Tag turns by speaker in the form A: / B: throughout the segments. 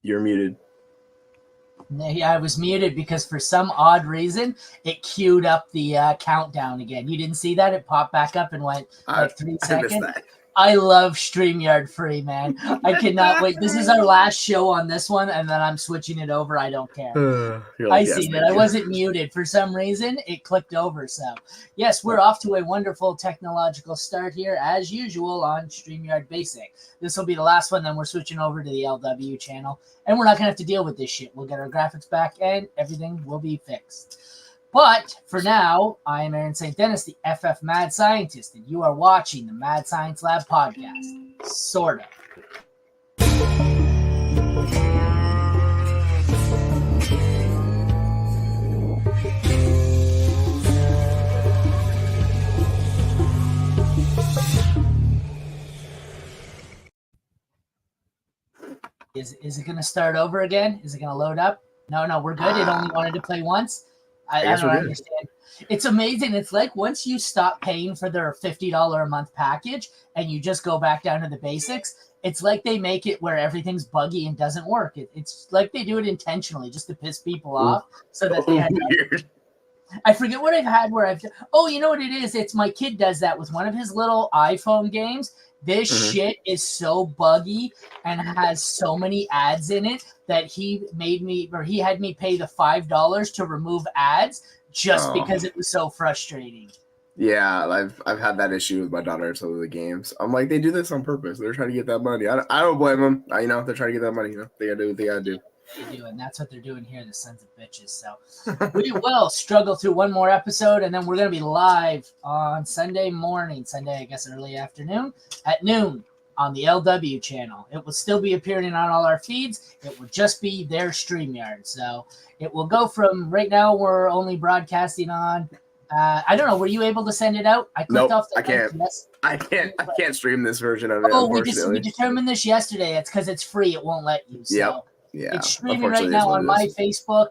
A: You're muted.
B: Yeah, I was muted because for some odd reason it queued up the countdown again. You didn't see that? It popped back up and went like 3 seconds.
A: That.
B: I love StreamYard free, man. I cannot wait. This is our last show on this one, and then I'm switching it over. I don't care. I seen it. I wasn't muted. For some reason, it clicked over. So, yes, we're off to a wonderful technological start here, as usual, on StreamYard Basic. This will be the last one, then we're switching over to the LW channel, and we're not going to have to deal with this shit. We'll get our graphics back, and everything will be fixed. But for now, I am Aaron St. Dennis, the FF Mad Scientist, and you are watching the Mad Science Lab podcast. Sort of. Is it going to start over again? Is it going to load up? No, we're good. It only wanted to play once. I don't understand. It's amazing. It's like once you stop paying for their $50 a month package and you just go back down to the basics, it's like they make it where everything's buggy and doesn't work. It's like they do it intentionally just to piss people off so that they weird. I forget what I've had where you know what it is? It's my kid does that with one of his little iPhone games. This shit is so buggy and has so many ads in it that he had me pay the $5 to remove ads just because it was so frustrating.
A: Yeah, I've had that issue with my daughter at some of the games. I'm like, they do this on purpose. They're trying to get that money. I don't blame them. They're trying to get that money. They gotta do what they gotta do.
B: They do, and that's what they're doing here, the sons of bitches. So we will struggle through one more episode, and then we're going to be live on Sunday, I guess early afternoon, at noon on the LW channel. It will still be appearing on all our feeds. It will just be their StreamYard. So it will go from right now, we're only broadcasting on, I don't know, were you able to send it out? I clicked off the
A: I can't. Yes. I can't stream this version of it,
B: we determined this yesterday. It's because it's free. It won't let you. So.
A: Yep. Yeah,
B: it's streaming right now on my Facebook,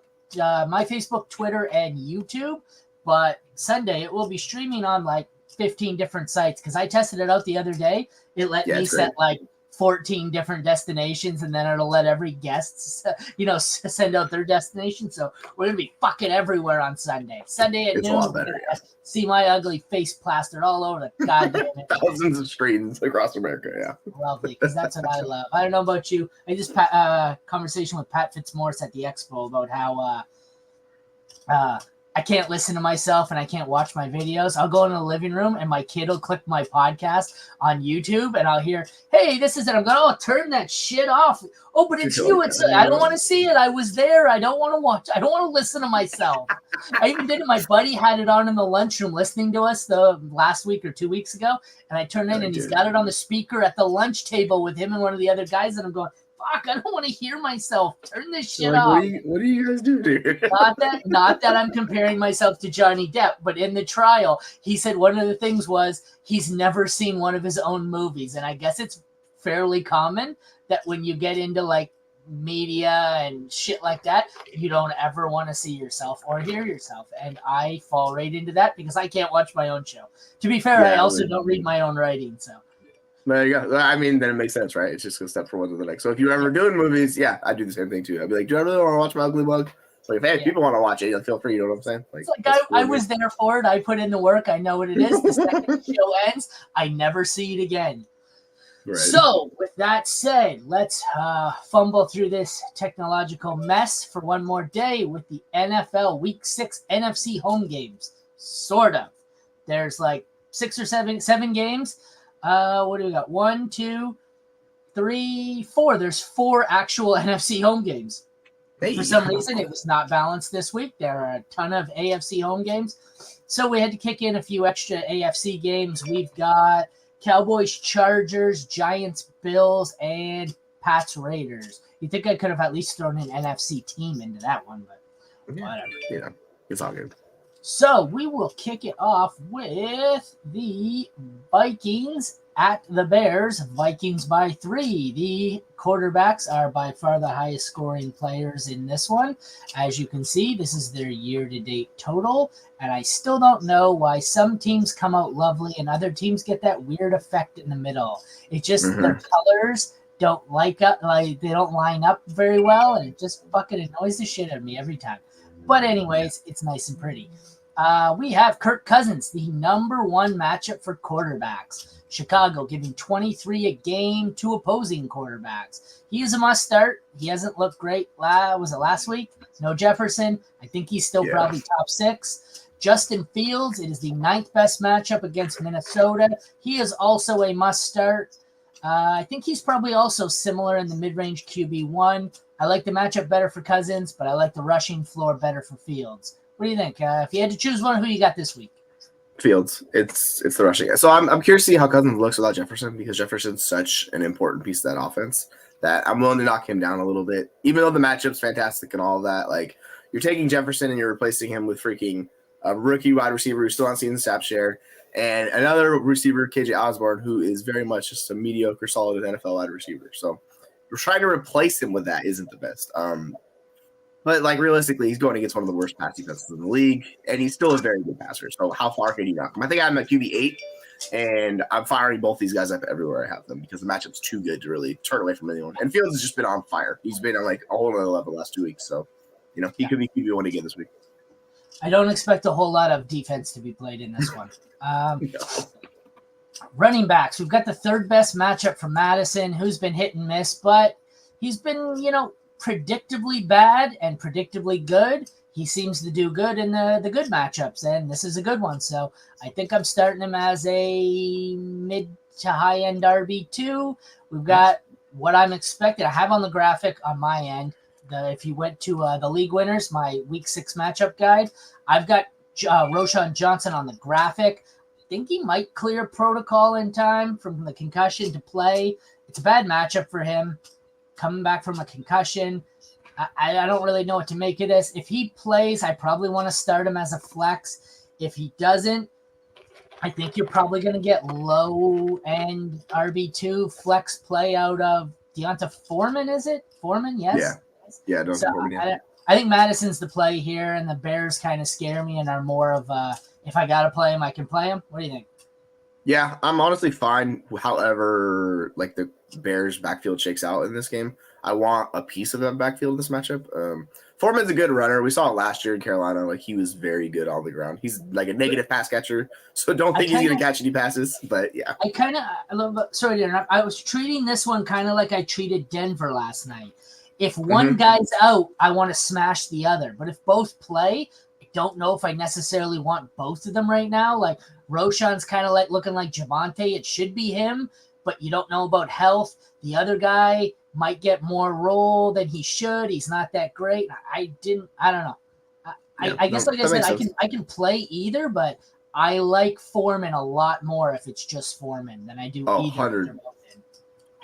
B: Twitter, and YouTube. But Sunday it will be streaming on like 15 different sites because I tested it out the other day. It let me set like 14 different destinations, and then it'll let every guest, send out their destination. So we're gonna be fucking everywhere on Sunday. Sunday at noon. A lot better, yeah. See my ugly face plastered all over the goddamn
A: thousands of screens across America. Yeah,
B: lovely, because that's what I love. I don't know about you. I just conversation with Pat Fitzmaurice at the expo about how I can't listen to myself and I can't watch my videos. I'll go in the living room and my kid will click my podcast on YouTube and I'll hear, hey, this is it. I'm going, turn that shit off. Oh, but it's you. I don't want to see it. I was there. I don't want to watch. I don't want to listen to myself. I even did it. My buddy had it on in the lunchroom listening to us the last week or 2 weeks ago. And I turned in and he's got it on the speaker at the lunch table with him and one of the other guys. And I'm going, fuck, I don't want to hear myself. Turn this shit off.
A: What do you guys do, dude?
B: Not that I'm comparing myself to Johnny Depp, but in the trial, he said one of the things was he's never seen one of his own movies. And I guess it's fairly common that when you get into like media and shit like that, you don't ever want to see yourself or hear yourself. And I fall right into that because I can't watch my own show. To be fair, I also don't read my own writing, so.
A: There you go. I mean, then it makes sense, right? It's just a step from one to the next. So if you're ever doing movies, yeah, I do the same thing too. I'd be like, do I really want to watch my Ugly Bug? Like, if people want to watch it, feel free. You know what I'm saying? Like
B: I was there for it. I put in the work. I know what it is. The second the show ends, I never see it again. Right. So with that said, let's fumble through this technological mess for one more day with the NFL Week 6 NFC home games. Sort of. There's like 6 or 7 games. What do we got? 1, 2, 3, 4. There's 4 actual NFC home games. For some reason, it was not balanced this week. There are a ton of AFC home games. So we had to kick in a few extra AFC games. We've got Cowboys, Chargers, Giants, Bills, and Pats, Raiders. You think I could have at least thrown an NFC team into that one, but whatever.
A: Yeah, it's all good.
B: So we will kick it off with the Vikings at the Bears. Vikings by 3. The quarterbacks are by far the highest scoring players in this one. As you can see, this is their year-to-date total. And I still don't know why some teams come out lovely and other teams get that weird effect in the middle. It just, their colors don't like they don't line up very well, and it just fucking annoys the shit out of me every time. But anyways, it's nice and pretty. We have Kirk Cousins, the number one matchup for quarterbacks. Chicago giving 23 a game to opposing quarterbacks. He is a must start. He hasn't looked great. Was it last week? No Jefferson. I think he's still probably top 6. Justin Fields, it is the 9th best matchup against Minnesota. He is also a must start. I think he's probably also similar in the mid-range QB1. I like the matchup better for Cousins, but I like the rushing floor better for Fields. What do you think? If you had to choose one, who you got this week?
A: Fields. It's the rushing. So I'm curious to see how Cousins looks without Jefferson, because Jefferson's such an important piece of that offense that I'm willing to knock him down a little bit. Even though the matchup's fantastic and all of that, like, you're taking Jefferson and you're replacing him with freaking a rookie wide receiver who's still not seeing the snap share, and another receiver, KJ Osborne, who is very much just a mediocre, solid NFL wide receiver. So you're trying to replace him with that isn't the best. But, like, realistically, he's going against one of the worst pass defenses in the league, and he's still a very good passer. So how far can you knock him? I think I'm at QB8, and I'm firing both these guys up everywhere I have them because the matchup's too good to really turn away from anyone. And Fields has just been on fire. He's been on, like, a whole other level the last 2 weeks. So, he could be QB1 again this week.
B: I don't expect a whole lot of defense to be played in this one. Running backs. We've got the 3rd best matchup for Madison, who's been hit and miss, but he's been, predictably bad and predictably good. He seems to do good in the good matchups, and this is a good one. So I think I'm starting him as a mid to high end RB2. We've got what I'm expecting. I have on the graphic on my end. If you went to the league winners, my week 6 matchup guide, I've got Roschon Johnson on the graphic. I think he might clear protocol in time from the concussion to play. It's a bad matchup for him. Coming back from a concussion, I don't really know what to make of this. If he plays, I probably want to start him as a flex. If he doesn't, I think you're probably going to get low-end RB2 flex play out of Deonta Foreman, is it? Foreman, yes?
A: Yeah.
B: I think Madison's the play here, and the Bears kind of scare me and are more of if I got to play him, I can play him. What do you think?
A: Yeah, I'm honestly fine. However, like, the Bears backfield shakes out in this game, I want a piece of that backfield in this matchup. Foreman's a good runner. We saw it last year in Carolina. Like, he was very good on the ground. He's like a negative pass catcher, so don't think he's going to catch any passes. But yeah, sorry to interrupt. I was treating this one kind of like I treated Denver last night. If one guy's out, I want to smash the other. But if both play, I don't know if I necessarily want both of them right now. Like, Roschon's kind of like looking like Javonte. It should be him, but you don't know about health. The other guy might get more role than he should. He's not that great. I don't know. I guess, like I said, I can play either, but I like Foreman a lot more if it's just Foreman than I do either.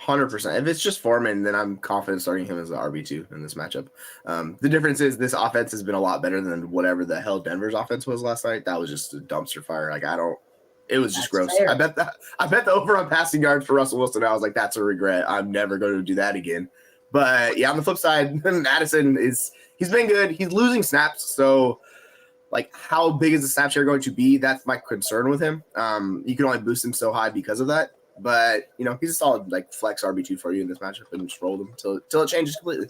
A: 100%. If it's just Foreman, then I'm confident starting him as the RB2 in this matchup. The difference is this offense has been a lot better than whatever the hell Denver's offense was last night. That was just a dumpster fire. Like, it was just gross. Fair. I bet the over on passing yards for Russell Wilson, I was like, that's a regret. I'm never going to do that again. But yeah, on the flip side, Madison he's been good. He's losing snaps. So, like, how big is the snap share going to be? That's my concern with him. You can only boost him so high because of that. But, he's a solid, like, flex RB2 for you in this matchup, and just roll him till it changes completely.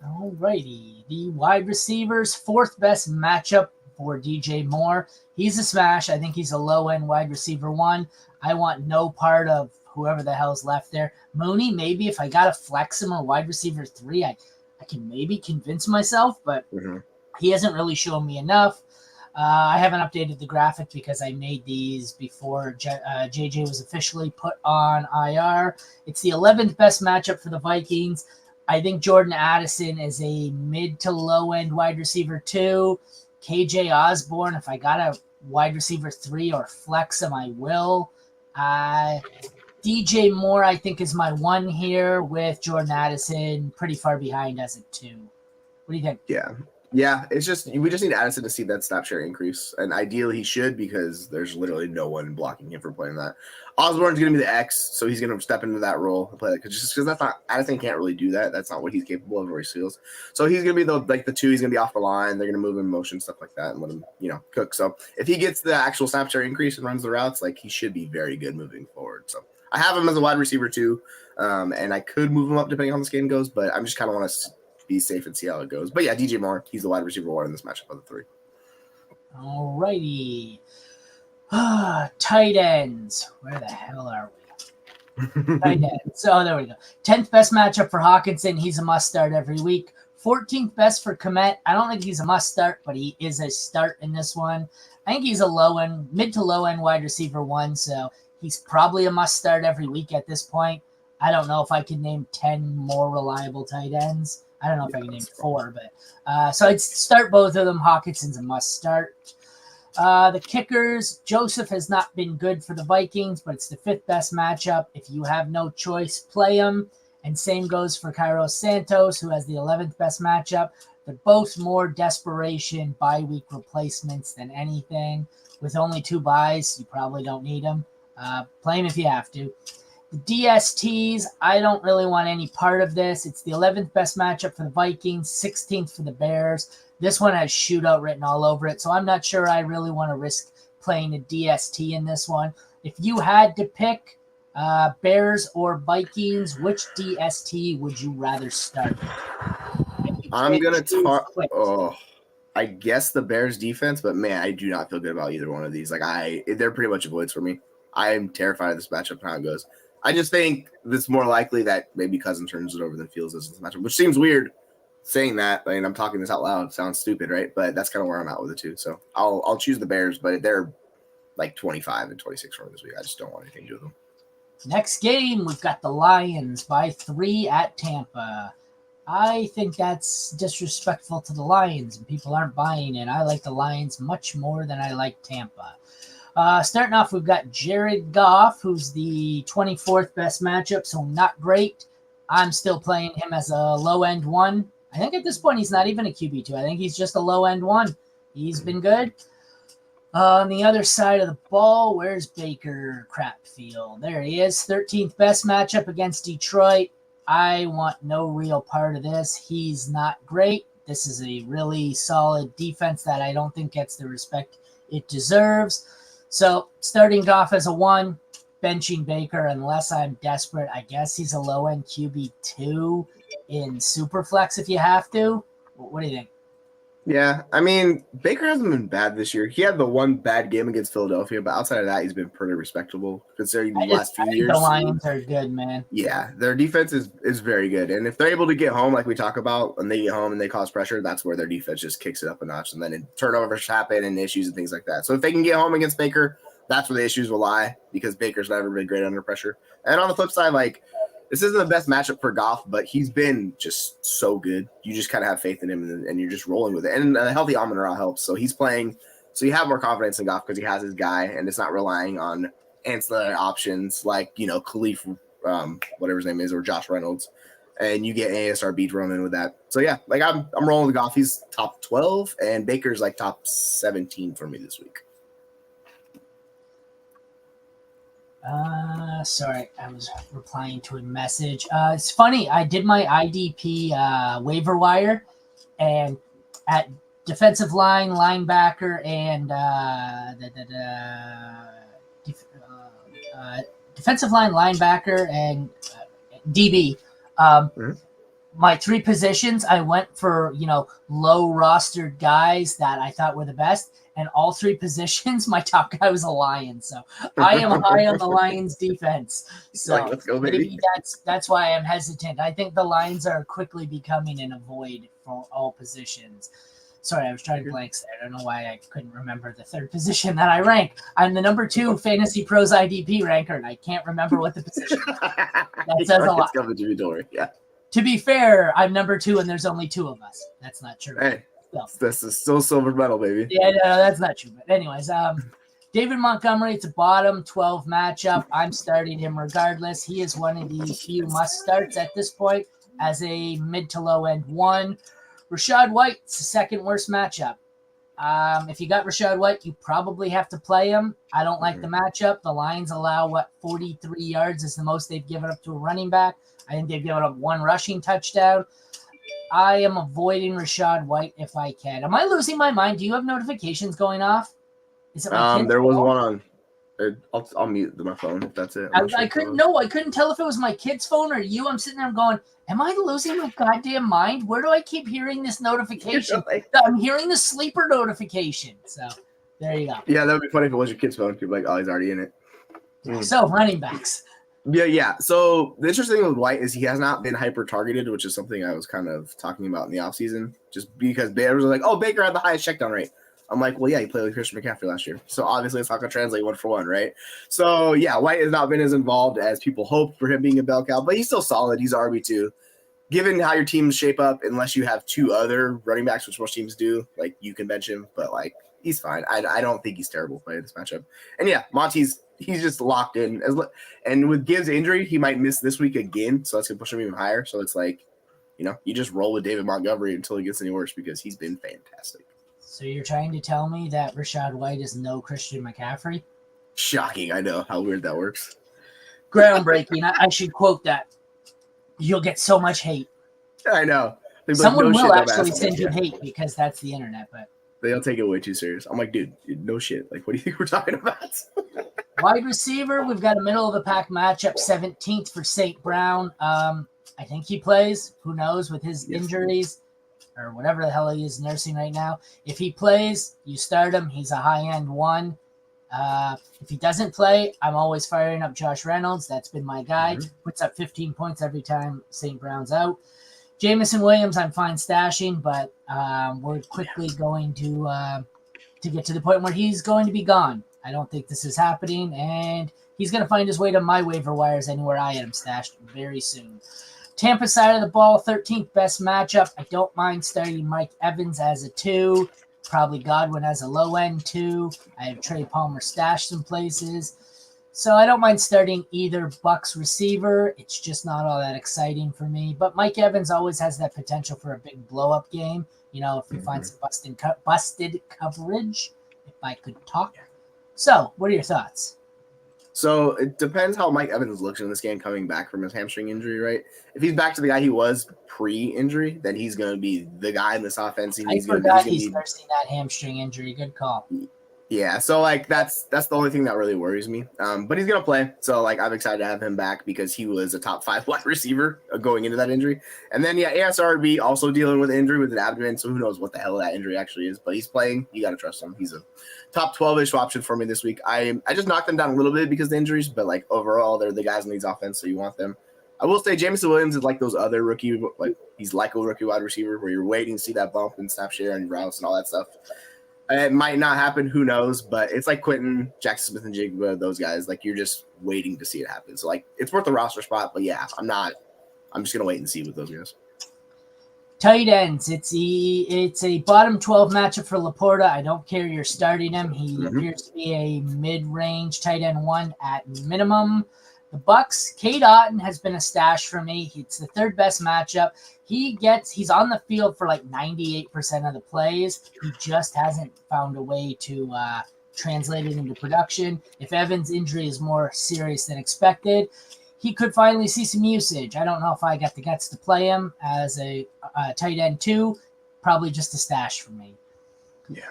B: All righty. The wide receivers, 4th best matchup for DJ Moore. He's a smash. I think he's a low-end wide receiver 1. I want no part of whoever the hell's left there. Mooney, maybe if I got to flex him or wide receiver 3, I can maybe convince myself, but he hasn't really shown me enough. I haven't updated the graphic because I made these before JJ was officially put on IR. It's the 11th best matchup for the Vikings. I think Jordan Addison is a mid to low end wide receiver 2. KJ Osborne, if I got a wide receiver 3 or flex him, I will. DJ Moore, I think, is my 1 here with Jordan Addison pretty far behind as a 2. What do you think?
A: Yeah. Yeah, it's just we just need Addison to see that snap share increase, and ideally he should because there's literally no one blocking him for playing that. Osborne's going to be the X, so he's going to step into that role and play that because that's not Addison can't really do that. That's not what he's capable of or he feels. So he's going to be the 2. He's going to be off the line. They're going to move him in motion, stuff like that, and let him cook. So if he gets the actual snap share increase and runs the routes, like he should be very good moving forward. So I have him as a wide receiver too, and I could move him up depending on how this game goes, but I'm just kind of want to be safe and see how it goes. But yeah, DJ Moore, he's the wide receiver 1 in this matchup of the 3.
B: All righty. Tight ends. Where the hell are we? Tight ends. Oh, there we go. 10th best matchup for Hawkinson. He's a must start every week. 14th best for Komet. I don't think he's a must start, but he is a start in this one. I think he's a mid to low end wide receiver 1, so he's probably a must start every week at this point. I don't know if I can name 10 more reliable tight ends. I don't know if I can name 4, but so I'd start both of them. Hawkinson's a must start. The kickers, Joseph has not been good for the Vikings, but it's the 5th best matchup. If you have no choice, play him. And same goes for Kairos Santos, who has the 11th best matchup. They're both more desperation bye-week replacements than anything. With only 2 buys, you probably don't need them. Play him if you have to. The DSTs, I don't really want any part of this. It's the 11th best matchup for the Vikings, 16th for the Bears. This one has shootout written all over it, so I'm not sure I really want to risk playing a DST in this one. If you had to pick Bears or Vikings, which DST would you rather start?
A: I'm going to talk. I guess the Bears defense, but man, I do not feel good about either one of these. They're pretty much avoids for me. I am terrified of this matchup and how it goes. I just think it's more likely that maybe Cousin turns it over than Fields does this matchup, which seems weird saying that. I mean, I'm talking this out loud. It sounds stupid, right? But that's kind of where I'm at with it too. So I'll choose the Bears, but they're like 25 and 26 for me this week. I just don't want anything to do with them.
B: Next game, we've got the Lions by 3 at Tampa. I think that's disrespectful to the Lions, and people aren't buying it. I like the Lions much more than I like Tampa. Starting off, we've got Jared Goff, who's the 24th best matchup, so not great. I'm still playing him as a low-end 1. I think at this point he's not even a QB2. I think he's just a low-end 1. He's been good. On the other side of the ball, where's Baker Crapfield? There he is, 13th best matchup against Detroit. I want no real part of this. He's not great. This is a really solid defense that I don't think gets the respect it deserves. So starting Goff as a 1, benching Baker unless I'm desperate. I guess he's a low-end QB2 in Superflex if you have to. What do you think?
A: Yeah, I mean, Baker hasn't been bad this year. He had the one bad game against Philadelphia, but outside of that, he's been pretty respectable considering the last few years.
B: The Lions are good, man.
A: Yeah, their defense is very good. And if they're able to get home, like we talk about, and they get home and they cause pressure, that's where their defense just kicks it up a notch. And then turnovers happen and issues and things like that. So if they can get home against Baker, that's where the issues will lie because Baker's never been great under pressure. And on the flip side, this isn't the best matchup for Goff, but he's been just so good. You just kind of have faith in him, and you're just rolling with it. And a healthy Amon-Ra helps. So he's playing. So you have more confidence in Goff because he has his guy, and it's not relying on ancillary options like Khalif, whatever his name is, or Josh Reynolds, and you get ASRB thrown in with that. So yeah, I'm rolling with Goff. He's top 12, and Baker's top 17 for me this week.
B: Sorry, I was replying to a message. It's funny. I did my IDP waiver wire, and at defensive line, linebacker, and defensive line, linebacker, and DB. My 3 positions, I went for low rostered guys that I thought were the best. And all 3 positions, my top guy was a Lion. So I am high on the Lions defense. So
A: let's go, baby.
B: Maybe that's why I'm hesitant. I think the Lions are quickly becoming an avoid for all positions. Sorry, I was trying to blank there. I don't know why I couldn't remember the 3rd position that I rank. I'm the number 2 Fantasy Pros IDP ranker, and I can't remember what the position is. That says a lot.
A: Yeah.
B: To be fair, I'm number 2, and there's only 2 of us. That's not true.
A: Hey. This is still silver medal, baby.
B: Yeah, no, that's not true. But anyways, David Montgomery, it's a bottom 12 matchup. I'm starting him regardless. He is one of the few must starts at this point as a mid to low end 1. Rachaad White's the second worst matchup. If you got Rachaad White, you probably have to play him. I don't like the matchup. The Lions allow, 43 yards is the most they've given up to a running back. I think they've given up one rushing touchdown. I am avoiding Rachaad White if I can. Am I losing my mind? Do you have notifications going off? Is it my kids?
A: There was one on. I'll mute my phone if that's it.
B: I couldn't know. I couldn't tell if it was my kid's phone or you. I'm sitting there going, am I losing my goddamn mind? Where do I keep hearing this notification? I'm hearing the sleeper notification. So there you go.
A: Yeah, that would be funny if it was your kid's phone. You'd be like, oh, he's already in it.
B: So running backs.
A: Yeah. So the interesting thing with White is he has not been hyper targeted, which is something I was kind of talking about in the offseason. Just because Baker was like, oh, Baker had the highest checkdown rate. I'm like, well, yeah, he played with Christian McCaffrey last year. So obviously it's not going to translate 1-for-1, right? So, yeah, White has not been as involved as people hoped for him being a bell cow, but he's still solid. He's RB2. Given how your teams shape up, unless you have two other running backs, which most teams do, like you can bench him, but like he's fine. I don't think he's terrible playing this matchup. And yeah, he's just locked in. And with Gibbs' injury, he might miss this week again, so that's going to push him even higher. So it's like, you just roll with David Montgomery until he gets any worse because he's been fantastic.
B: So you're trying to tell me that Rachaad White is no Christian McCaffrey?
A: Shocking. I know how weird that works.
B: Groundbreaking. I should quote that. You'll get so much hate.
A: I know.
B: Someone will actually send you hate because that's the internet, but
A: they'll take it way too serious. I'm like, dude, no shit. Like, what do you think we're talking about?
B: Wide receiver, we've got a middle of the pack matchup, 17th for St. Brown. I think he plays. Who knows with his injuries or whatever the hell he is nursing right now. If he plays, you start him. He's a high-end one. If he doesn't play, I'm always firing up Josh Reynolds. That's been my guy. Puts up 15 points every time St. Brown's out. Jameson Williams, I'm fine stashing, but we're quickly going to get to the point where he's going to be gone. I don't think this is happening, and he's going to find his way to my waiver wires anywhere I am stashed very soon. Tampa side of the ball, 13th best matchup. I don't mind starting Mike Evans as a 2. Probably Godwin as a low-end 2. I have Trey Palmer stashed some places. So I don't mind starting either Bucks receiver. It's just not all that exciting for me. But Mike Evans always has that potential for a big blow-up game. If he finds some busted coverage, if I could talk. So what are your thoughts?
A: So it depends how Mike Evans looks in this game coming back from his hamstring injury, right? If he's back to the guy he was pre-injury, then he's going to be the guy in this offense.
B: I forgot he's nursing that hamstring injury. Good call.
A: Yeah, so like that's the only thing that really worries me. But he's gonna play, so like I'm excited to have him back because he was a top 5 wide receiver going into that injury. And then ASRB also dealing with an injury with an abdomen, so who knows what the hell that injury actually is. But he's playing. You gotta trust him. He's a top 12-ish option for me this week. I just knocked them down a little bit because of the injuries, but like overall they're the guys in these offense, so you want them. I will say Jameson Williams is like those other rookie, he's like a rookie wide receiver where you're waiting to see that bump and snap share and routes and all that stuff. It might not happen, who knows, but it's like Quentin, Jackson Smith, and Jigba, those guys. Like, you're just waiting to see it happen. So, like, it's worth the roster spot, but yeah, I'm just going to wait and see with those guys.
B: Tight ends. It's a bottom 12 matchup for Laporta. I don't care you're starting him. He appears to be a mid-range tight end 1 at minimum. The Bucks, Cade Otton has been a stash for me. It's the third best matchup. He's on the field for like 98% of the plays. He just hasn't found a way to translate it into production. If Evans' injury is more serious than expected, he could finally see some usage. I don't know if I got the guts to play him as a tight end 2. Probably just a stash for me.
A: Yeah.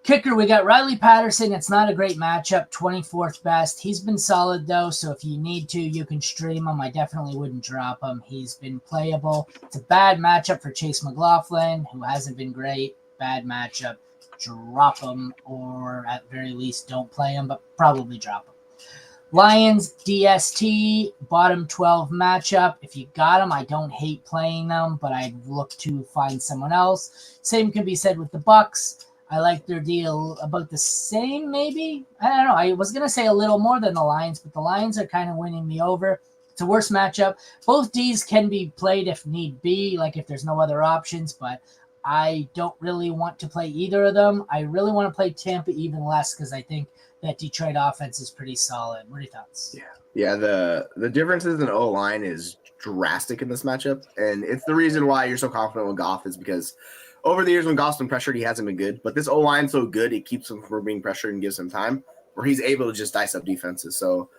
B: Kicker, we got Riley Patterson. It's not a great matchup, 24th best. He's been solid, though, so if you need to, you can stream him. I definitely wouldn't drop him. He's been playable. It's a bad matchup for Chase McLaughlin, who hasn't been great. Bad matchup. Drop him, or at very least don't play him, but probably drop him. Lions, DST, bottom 12 matchup. If you got him, I don't hate playing them, but I'd look to find someone else. Same can be said with the Bucks. I like their deal about the same, maybe. I don't know. I was going to say a little more than the Lions, but the Lions are kind of winning me over. It's a worse matchup. Both Ds can be played if need be, like if there's no other options, but I don't really want to play either of them. I really want to play Tampa even less because I think that Detroit offense is pretty solid. What are your thoughts?
A: Yeah. The differences in O-line is drastic in this matchup. And it's the reason why you're so confident with Goff is because over the years when Goff's been pressured, he hasn't been good. But this O-line's so good, it keeps him from being pressured and gives him time where he's able to just dice up defenses. So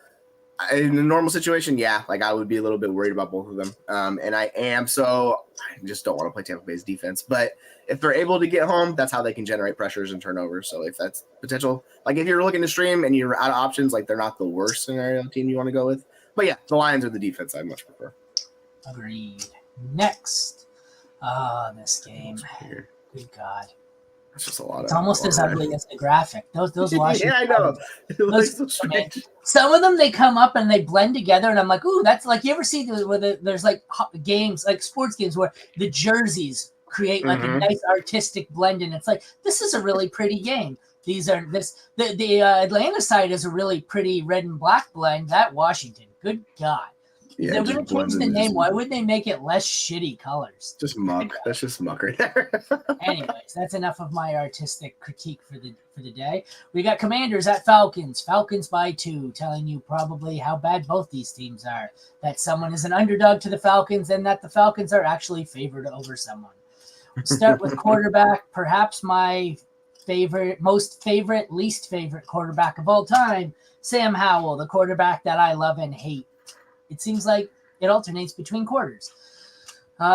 A: in a normal situation, yeah, like I would be a little bit worried about both of them. And I am, so I just don't want to play Tampa Bay's defense. But if they're able to get home, that's how they can generate pressures and turnovers. So if that's potential, like if you're looking to stream and you're out of options, like they're not the worst scenario team you want to go with. But yeah, the Lions are the defense I much prefer.
B: Agreed. Next, this game. Good God.
A: It's just a lot.
B: It's almost as ugly as the graphic. Those Washington.
A: Yeah, I know.
B: Some of them, they come up and they blend together, and I'm like, ooh, that's like, you ever see where there's like games, like sports games, where the jerseys create like a nice artistic blend, and it's like, this is a really pretty game. The Atlanta side is a really pretty red and black blend. That Washington, good God.
A: Yeah,
B: they're going to change the name. Why would they make it less shitty colors?
A: Just muck. That's just muck right there.
B: Anyways, that's enough of my artistic critique for the day. We got Commanders at Falcons. Falcons by 2, telling you probably how bad both these teams are. That someone is an underdog to the Falcons and that the Falcons are actually favored over someone. We'll start with quarterback. Perhaps my least favorite quarterback of all time, Sam Howell, the quarterback that I love and hate. It seems like it alternates between quarters.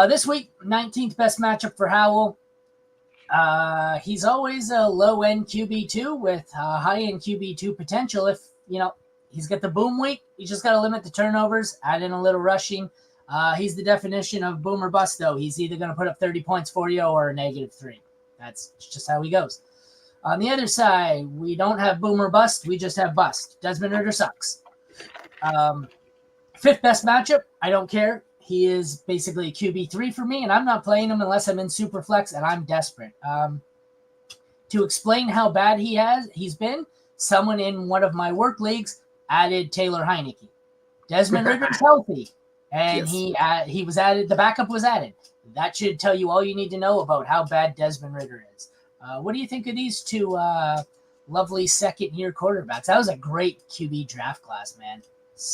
B: This week, 19th best matchup for Howell. He's always a low-end QB2 with high-end QB2 potential. If, he's got the boom week, you just got to limit the turnovers, add in a little rushing. He's the definition of boom or bust, though. He's either going to put up 30 points for you or a -3. That's just how he goes. On the other side, we don't have boom or bust. We just have bust. Desmond Ridder sucks. 5th best matchup, I don't care. He is basically a QB3 for me, and I'm not playing him unless I'm in super flex and I'm desperate. To explain how bad he's been, someone in one of my work leagues added Taylor Heineke. Desmond Ridder's healthy, and yes. He was added. The backup was added. That should tell you all you need to know about how bad Desmond Ridder is. What do you think of these two lovely second-year quarterbacks? That was a great QB draft class, man.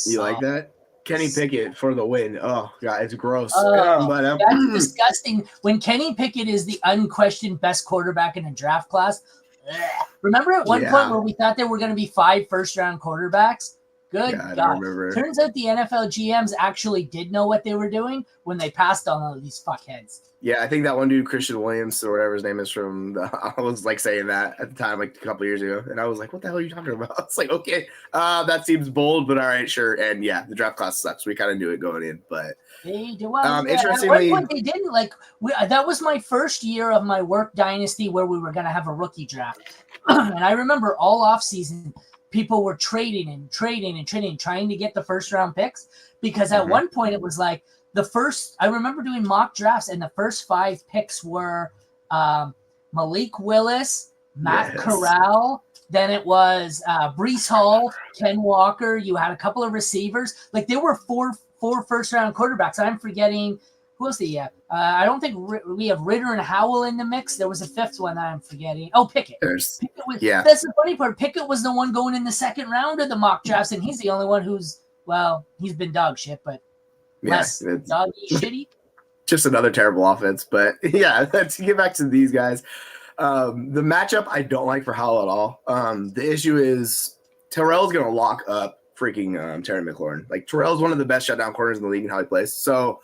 A: You like that? Kenny Pickett for the win. Oh, God, it's gross.
B: That's disgusting. When Kenny Pickett is the unquestioned best quarterback in a draft class. Remember at one point where we thought there were going to be 5 first-round quarterbacks? Good God. Turns out the NFL GMs actually did know what they were doing when they passed on all of these fuckheads.
A: Yeah, I think that one dude, Christian Williams, or whatever his name is I was like saying that at the time, like a couple of years ago. And I was like, what the hell are you talking about? It's like, okay, that seems bold, but all right, sure. And yeah, the draft class sucks. We kind of knew it going in, but
B: they do. Interestingly, at one point they didn't. Like that was my first year of my work dynasty where we were going to have a rookie draft. And I remember all off season, people were trading, trying to get the first round picks, because at one point it was like, I remember doing mock drafts, and the first 5 picks were Malik Willis, Matt Corral. Then it was Breece Hall, Ken Walker. You had a couple of receivers. Like there were four first-round quarterbacks. I'm forgetting who else? I don't think we have Ridder and Howell in the mix. There was a 5th one that I'm forgetting. Oh, Pickett. That's the funny part. Pickett was the one going in the 2nd round of the mock drafts, and he's the only one he's been dog shit, but less doggy shitty.
A: Just another terrible offense. But yeah, let's get back to these guys. The matchup I don't like for Howell at all. The issue is Terrell's going to lock up freaking Terry McLaurin. Like Terrell's one of the best shutdown corners in the league in how he plays. So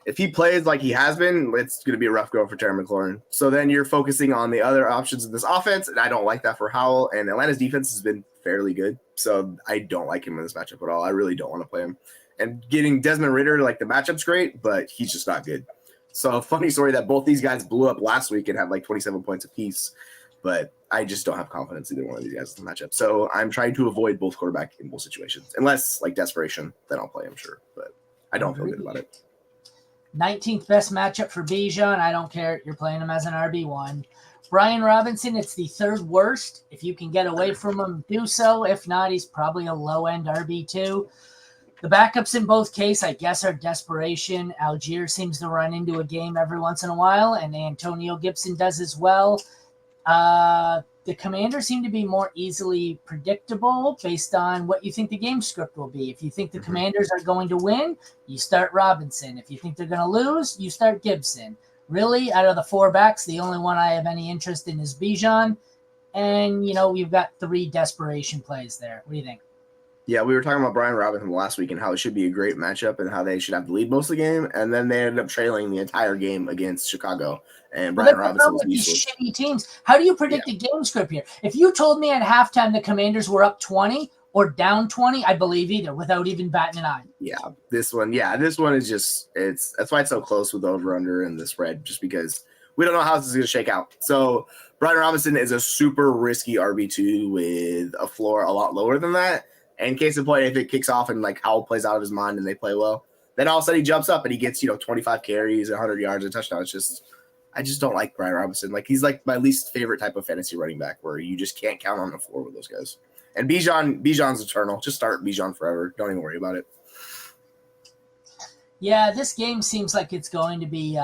A: if he plays like he has been, it's going to be a rough go for Terry McLaurin. So then you're focusing on the other options in this offense, and I don't like that for Howell. And Atlanta's defense has been fairly good, so I don't like him in this matchup at all. I really don't want to play him. And getting Desmond Ridder, like the matchup's great, but he's just not good. So a funny story that both these guys blew up last week and had like 27 points apiece, but I just don't have confidence either one of these guys in the matchup. So I'm trying to avoid both quarterback in both situations. Unless like desperation, then I'll play him, sure. But I don't feel good about it.
B: 19th best matchup for Bijan. I don't care. You're playing him as an RB1. Brian Robinson, it's the 3rd worst. If you can get away from him, do so. If not, he's probably a low-end RB2. The backups in both cases, I guess, are desperation. Algier seems to run into a game every once in a while, and Antonio Gibson does as well. The the Commanders seem to be more easily predictable based on what you think the game script will be. If you think the Commanders are going to win, you start Robinson. If you think they're going to lose, you start Gibson. Really, out of the 4 backs, the only one I have any interest in is Bijan. And, we've got 3 desperation plays there. What do you think?
A: Yeah, we were talking about Brian Robinson last week and how it should be a great matchup and how they should have the lead most of the game. And then they ended up trailing the entire game against Chicago. And Brian Robinson was
B: these shitty teams. How do you predict a game script here? If you told me at halftime the Commanders were up 20 or down 20, I believe either without even batting an eye.
A: Yeah, this one is just that's why it's so close with the over-under and the spread, just because we don't know how this is going to shake out. So Brian Robinson is a super risky RB2 with a floor a lot lower than that. And case in point, if it kicks off and like Howell plays out of his mind and they play well, then all of a sudden he jumps up and he gets 25 carries, 100 yards, and a touchdown. I just don't like Brian Robinson. Like, he's like my least favorite type of fantasy running back, where you just can't count on the floor with those guys. And Bijan's eternal. Just start Bijan forever. Don't even worry about it.
B: Yeah, this game seems like it's going to be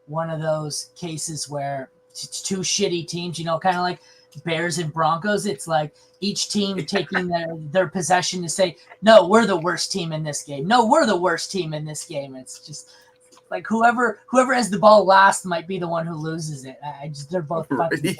B: one of those cases where it's 2 shitty teams. Kind of like Bears and Broncos. It's like each team taking their possession to say, no, we're the worst team in this game. No, we're the worst team in this game. It's just like whoever has the ball last might be the one who loses it. They're both fucking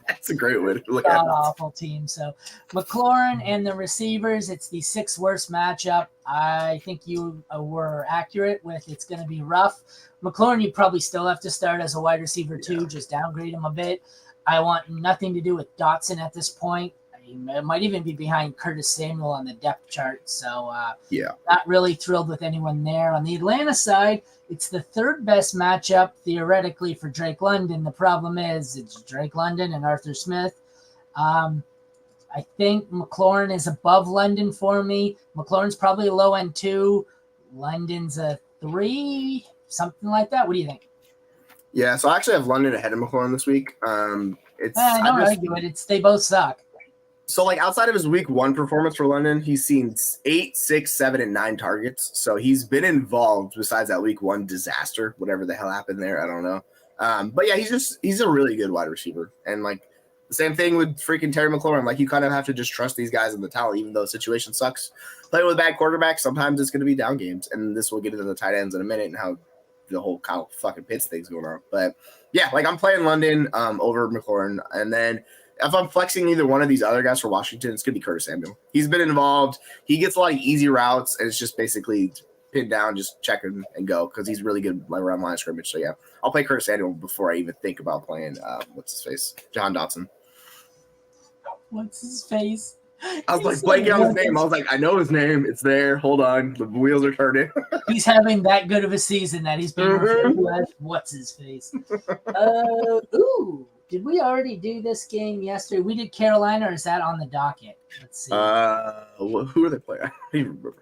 A: that's a great way to look at it.
B: Awful team. So McLaurin and the receivers, it's the 6th worst matchup. I think you were accurate with it's going to be rough. McLaurin, you probably still have to start as a wide receiver too. Just downgrade him a bit. I want nothing to do with Dotson at this point. It might even be behind Curtis Samuel on the depth chart. So, not really thrilled with anyone there. On the Atlanta side, it's the 3rd best matchup theoretically for Drake London. The problem is it's Drake London and Arthur Smith. I think McLaurin is above London for me. McLaurin's probably a low end 2. London's a 3, something like that. What do you think?
A: Yeah, so I actually have London ahead of McLaurin this week.
B: Don't argue it. They both suck.
A: So, like, outside of his week 1 performance for London, he's seen 8, 6, 7, and 9 targets. So he's been involved besides that week 1 disaster, whatever the hell happened there. I don't know. But yeah, he's a really good wide receiver. And like the same thing with freaking Terry McLaurin. Like, you kind of have to just trust these guys in the talent, even though the situation sucks. Playing with bad quarterbacks, sometimes it's going to be down games. And this will get into the tight ends in a minute and how the whole Kyle fucking Pitts thing's going on. But yeah, like, I'm playing London over McLaurin. And then if I'm flexing either one of these other guys for Washington, it's going to be Curtis Samuel. He's been involved. He gets a lot of easy routes, and it's just basically pinned down, just check him and go, because he's really good around line of scrimmage. So, yeah, I'll play Curtis Samuel before I even think about playing, Jahan Dotson.
B: What's his face?
A: I was like blanking on his name. I was like, I know his name. It's there. Hold on. The wheels are turning.
B: He's having that good of a season that he's been referred to as what's his face. Did we already do this game yesterday? We did Carolina, or is that on the docket? Let's see.
A: Who are they playing? I don't even remember.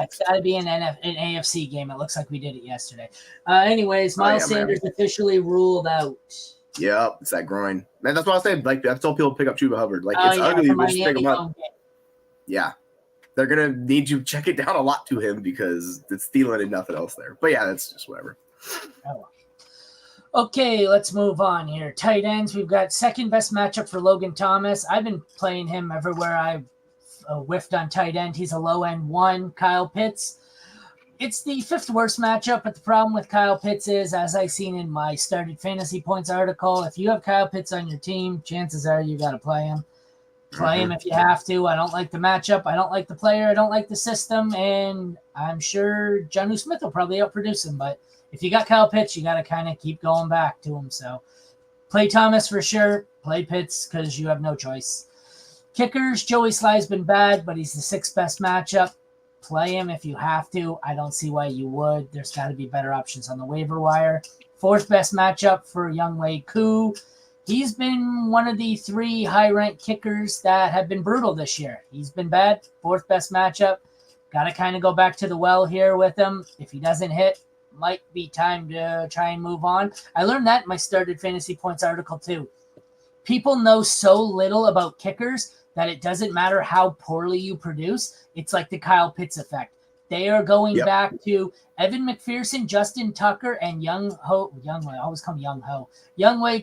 B: It's got to be an AFC game. It looks like we did it yesterday. Anyways, Miles Sanders officially ruled out.
A: Yeah, it's that groin. Man, that's what I was saying. Like, I've told people to pick up Chuba Hubbard. Like, it's ugly, but just pick him up. Yeah. They're going to need you to check it down a lot to him because it's Thielen and nothing else there. But yeah, that's just whatever.
B: Oh. Okay, let's move on here. Tight ends, we've got 2nd best matchup for Logan Thomas. I've been playing him everywhere I've whiffed on tight end. He's a low end 1. Kyle Pitts. It's the 5th worst matchup, but the problem with Kyle Pitts is, as I seen in my started fantasy points article, if you have Kyle Pitts on your team, chances are you got to play him. Play him if you have to. I don't like the matchup. I don't like the player. I don't like the system. And I'm sure Jonnu Smith will probably outproduce him. But if you got Kyle Pitts, you got to kind of keep going back to him. So play Thomas for sure. Play Pitts because you have no choice. Kickers, Joey Sly's been bad, but he's the 6th best matchup. Play him if you have to. I don't see why you would. There's got to be better options on the waiver wire. 4th best matchup for Younghoe Koo. He's been one of the 3 high-ranked kickers that have been brutal this year. He's been bad. 4th best matchup. Got to kind of go back to the well here with him. If he doesn't hit, might be time to try and move on. I learned that in my started fantasy points article too. People know so little about kickers that it doesn't matter how poorly you produce. It's like the Kyle Pitts effect. They are going back to Evan McPherson, Justin Tucker, and Younghoe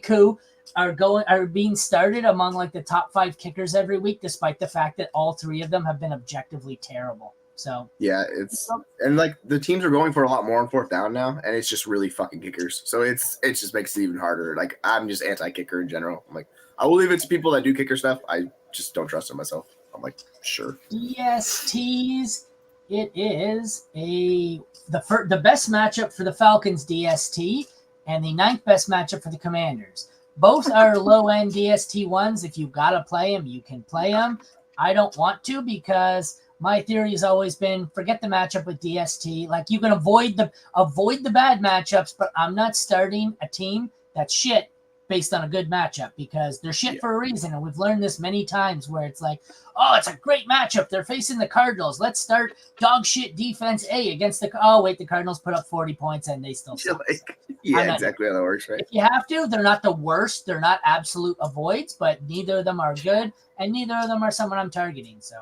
B: Koo. are being started among like the top 5 kickers every week, despite the fact that all 3 of them have been objectively terrible. So
A: yeah, and like the teams are going for a lot more on fourth down now, and it's just really fucking kickers. So it just makes it even harder. Like I'm just anti-kicker in general. I'm like, I will leave it to people that do kicker stuff. I just don't trust it myself. I'm like, sure.
B: DSTs. It is the best matchup for the Falcons DST and the 9th best matchup for the Commanders. Both are low-end DST ones. If you gotta play them, you can play them. I don't want to because my theory has always been forget the matchup with DST. Like you can avoid the bad matchups, but I'm not starting a team that's shit based on a good matchup because they're shit for a reason. And we've learned this many times where it's like, oh, it's a great matchup. They're facing the Cardinals. Let's start dog shit defense A against the Cardinals put up 40 points and they still suck.
A: Yeah, exactly how that works, right?
B: If you have to, they're not the worst. They're not absolute avoids, but neither of them are good, and neither of them are someone I'm targeting. So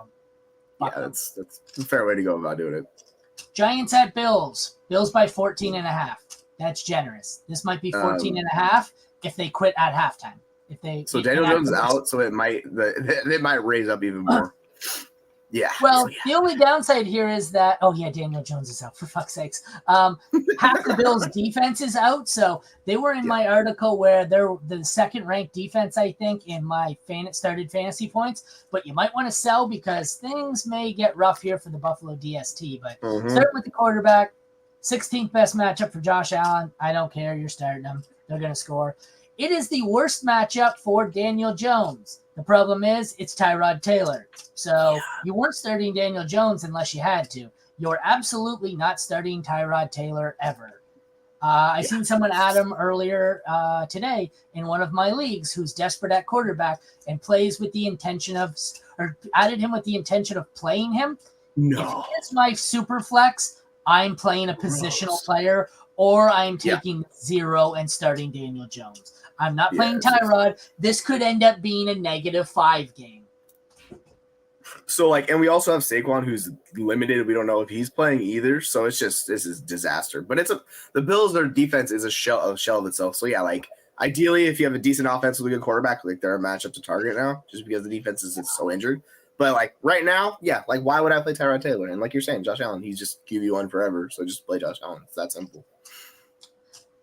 A: yeah, that's a fair way to go about doing it.
B: Giants at Bills. Bills by 14.5. That's generous. This might be 14.5 if they quit at halftime.
A: Daniel Jones is out, so it might raise up even more. Yeah.
B: Well, the only downside here is that Daniel Jones is out for fuck's sakes. Half the Bills' defense is out, so they were in my article where they're the second-ranked defense, I think, in my started fantasy points. But you might want to sell because things may get rough here for the Buffalo DST. But start with the quarterback. 16th best matchup for Josh Allen. I don't care. You're starting them. They're going to score. It is the worst matchup for Daniel Jones. The problem is it's Tyrod Taylor. So you weren't starting Daniel Jones unless you had to. You're absolutely not starting Tyrod Taylor ever. I seen someone add him earlier today in one of my leagues who's desperate at quarterback and plays with the intention of, or added him with the intention of playing him.
A: No.
B: If it's my super flex, I'm playing a positional player or I'm taking 0 and starting Daniel Jones. I'm not playing Tyrod. This could end up being a -5 game.
A: So, and we also have Saquon, who's limited. We don't know if he's playing either. So this is disaster. But the Bills, their defense is a shell of itself. So ideally, if you have a decent offense with a good quarterback, they're a matchup to target now, just because the defense is so injured. But right now, why would I play Tyrod Taylor? And like you're saying, Josh Allen, he's just QB1 forever. So just play Josh Allen. It's that simple.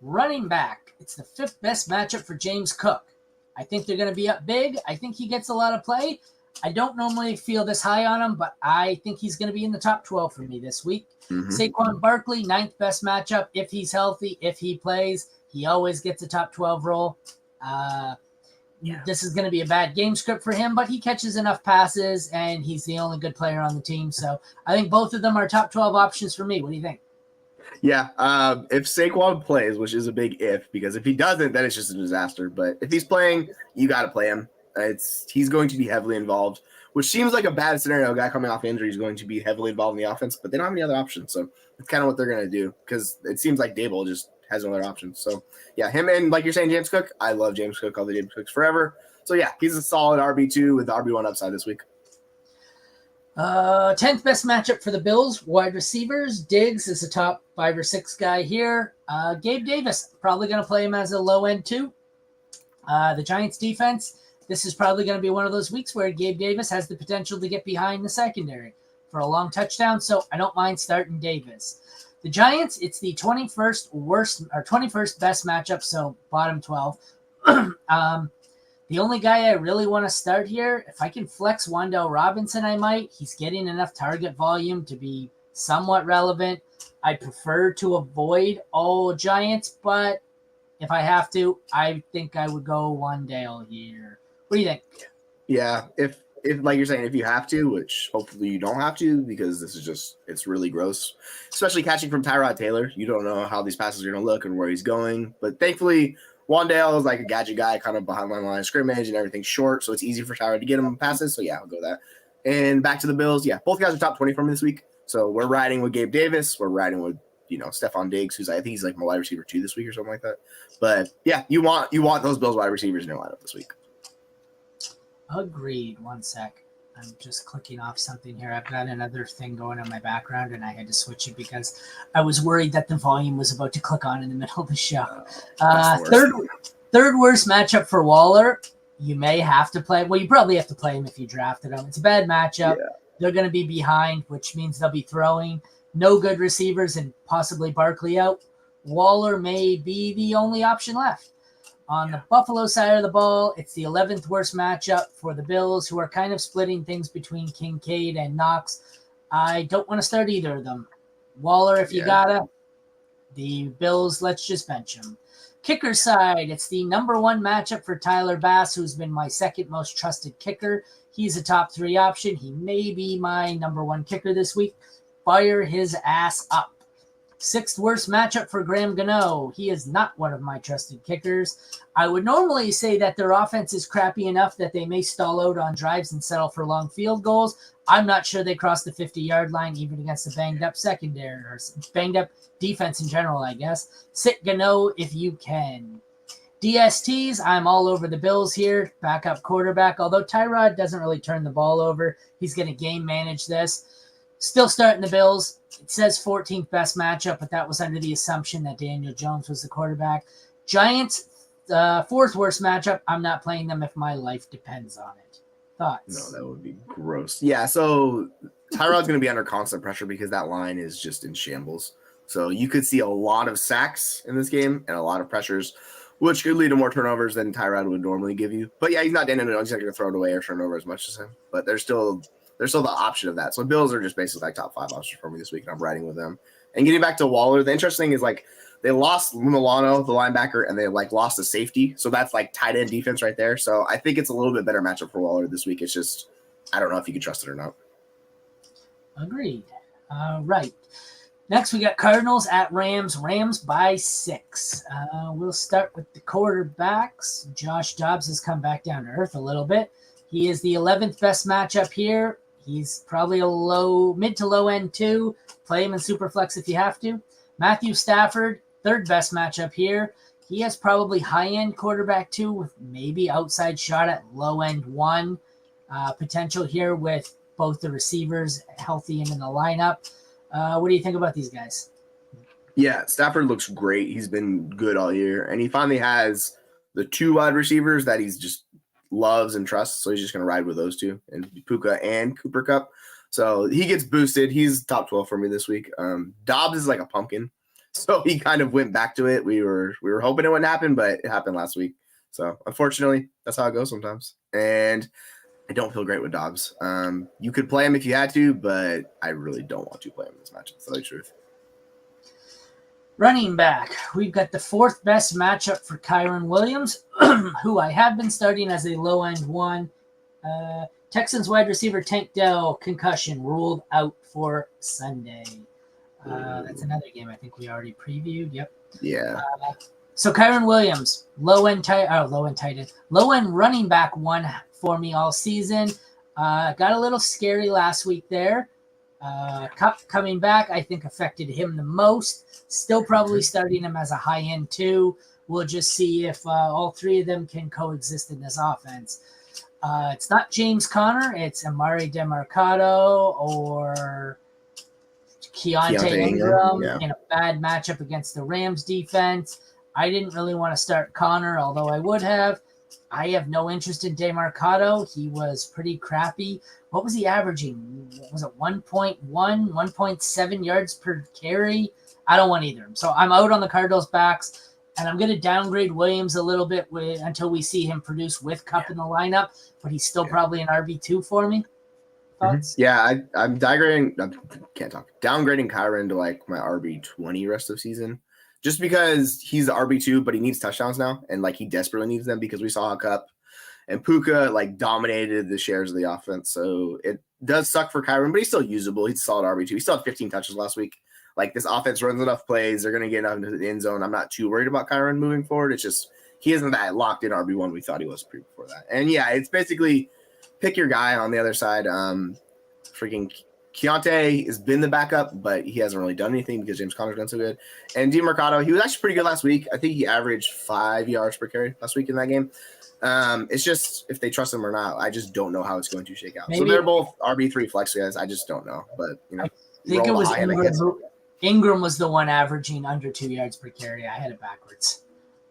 B: Running back. It's the 5th best matchup for James Cook. I think they're going to be up big. I think he gets a lot of play. I don't normally feel this high on him, but I think he's going to be in the top 12 for me this week. Saquon Barkley, 9th best matchup. If he's healthy, if he plays, he always gets a top 12 role. This is going to be a bad game script for him, but he catches enough passes, and he's the only good player on the team. So I think both of them are top 12 options for me. What do you think?
A: Yeah, if Saquon plays, which is a big if, because if he doesn't, then it's just a disaster. But if he's playing, you got to play him. He's going to be heavily involved, which seems like a bad scenario. A guy coming off injury is going to be heavily involved in the offense, but they don't have any other options. So it's kind of what they're going to do because it seems like Dable just has no other options. So, him and, like you're saying, James Cook. I love James Cook. All the James Cooks forever. So, he's a solid RB2 with the RB1 upside this week.
B: 10th best matchup for the Bills, wide receivers. Diggs is a top 5 or 6 guy here. Gabe Davis, probably going to play him as a low end too. The Giants defense, this is probably going to be one of those weeks where Gabe Davis has the potential to get behind the secondary for a long touchdown, so I don't mind starting Davis. The Giants, it's the 21st best matchup, so bottom 12. The only guy I really want to start here, if I can flex Wan'Dale Robinson, I might. He's getting enough target volume to be somewhat relevant. I prefer to avoid all Giants, but if I have to, I think I would go Wan'Dale here. What do you think?
A: Yeah, if like you're saying, if you have to, which hopefully you don't have to, because this is it's really gross, especially catching from Tyrod Taylor. You don't know how these passes are going to look and where he's going, but thankfully Wan'Dale is like a gadget guy, kind of behind my line of scrimmage, and everything's short, so it's easy for Tyrod to get him passes. So I'll go with that. And back to the Bills. Both guys are top 20 for me this week. So we're riding with Gabe Davis. We're riding with Stephon Diggs, who's I think he's like my wide receiver 2 this week or something like that. But you want those Bills wide receivers in your lineup this week.
B: Agreed. One sec. I'm just clicking off something here. I've got another thing going on my background, and I had to switch it because I was worried that the volume was about to click on in the middle of the show. Third Third worst matchup for Waller. You may have to play. Well, you probably have to play him if you drafted him. It's a bad matchup.
A: Yeah.
B: They're going to be behind, which means they'll be throwing. No good receivers and possibly Barkley out. Waller may be the only option left. On the Buffalo side of the ball, it's the 11th worst matchup for the Bills, who are kind of splitting things between Kincaid and Knox. I don't want to start either of them. Waller, if you gotta. The Bills, let's just bench him. Kicker side, it's the number one matchup for Tyler Bass, who's been my second most trusted kicker. He's a top 3 option. He may be my number one kicker this week. Fire his ass up. 6th worst matchup for Graham Gano. He is not one of my trusted kickers. I would normally say that their offense is crappy enough that they may stall out on drives and settle for long field goals. I'm not sure they cross the 50-yard line even against a banged-up secondary or banged-up defense in general, I guess. Sit Gano if you can. DSTs, I'm all over the Bills here. Backup quarterback, although Tyrod doesn't really turn the ball over. He's going to game manage this. Still starting the Bills. It says 14th best matchup, but that was under the assumption that Daniel Jones was the quarterback. Giants, 4th worst matchup. I'm not playing them if my life depends on it. Thoughts?
A: No, that would be gross. Yeah, so Tyrod's going to be under constant pressure because that line is just in shambles. So you could see a lot of sacks in this game and a lot of pressures, which could lead to more turnovers than Tyrod would normally give you. But yeah, he's not Daniel Jones. He's not going to throw it away or turn over as much as him. But there's still the option of that. So Bills are just basically like top 5 options for me this week, and I'm riding with them. And getting back to Waller, the interesting thing is like they lost Milano, the linebacker, and they like lost a safety. So that's like tight end defense right there. So I think it's a little bit better matchup for Waller this week. It's just I don't know if you can trust it or not.
B: Agreed. Right. Next, we got Cardinals at Rams. Rams by 6. We'll start with the quarterbacks. Josh Dobbs has come back down to earth a little bit. He is the 11th best matchup here. He's probably a mid to low end 2. Play him in Superflex if you have to. Matthew Stafford, 3rd best matchup here. He has probably high end quarterback 2 with maybe outside shot at low end 1 potential here with both the receivers healthy and in the lineup. What do you think about these guys?
A: Yeah, Stafford looks great. He's been good all year, and he finally has the 2 wide receivers that he's just loves and trusts. So he's just going to ride with those 2, and Puka and Cooper Kupp. So he gets boosted. He's top 12 for me this week. Dobbs is like a pumpkin, so he kind of went back to it. We were hoping it wouldn't happen, but it happened last week. So unfortunately, that's how it goes sometimes. And I don't feel great with Dobbs. You could play him if you had to, but I really don't want to play him in this matchup, to tell you the truth.
B: Running back, we've got the 4th best matchup for Kyron Williams, who I have been starting as a low-end 1. Texans wide receiver Tank Dell, concussion, ruled out for Sunday. That's another game I think we already previewed. Yep.
A: Yeah.
B: So Kyron Williams, low-end running back 1 for me all season. Got a little scary last week there. Cup coming back, I think, affected him the most. Still probably starting him as a high-end 2. We'll just see if all 3 of them can coexist in this offense. It's not James Conner. It's Amari DeMarcado or Keontae Ingram in a bad matchup against the Rams defense. I didn't really want to start Conner, although I would have. I have no interest in DeMarcado. He was pretty crappy. What was he averaging? Was it 1.1, 1.7 yards per carry? I don't want either. So I'm out on the Cardinals' backs, and I'm going to downgrade Williams a little bit until we see him produce with Kupp in the lineup, but he's still probably an RB2 for me. Thoughts?
A: Yeah, I'm downgrading Kyron to like my RB20 rest of season. Just because he's the RB2, but he needs touchdowns now, and like he desperately needs them because we saw how Kupp and Puka like dominated the shares of the offense. So it does suck for Kyron, but he's still usable. He's a solid RB2. He still had 15 touches last week. Like this offense runs enough plays, they're going to get enough into the end zone. I'm not too worried about Kyron moving forward. It's just he isn't that locked in RB1 we thought he was before that. And yeah, it's basically pick your guy on the other side. Freaking Keontae has been the backup, but he hasn't really done anything because James Conner's done so good. And DeMarcado, he was actually pretty good last week. I think he averaged 5 yards per carry last week in that game. It's just if they trust him or not. I just don't know how it's going to shake out. So they're both RB3 flex guys. I just don't know. But you know,
B: I think it was Ingram was the one averaging under 2 yards per carry. I had it backwards.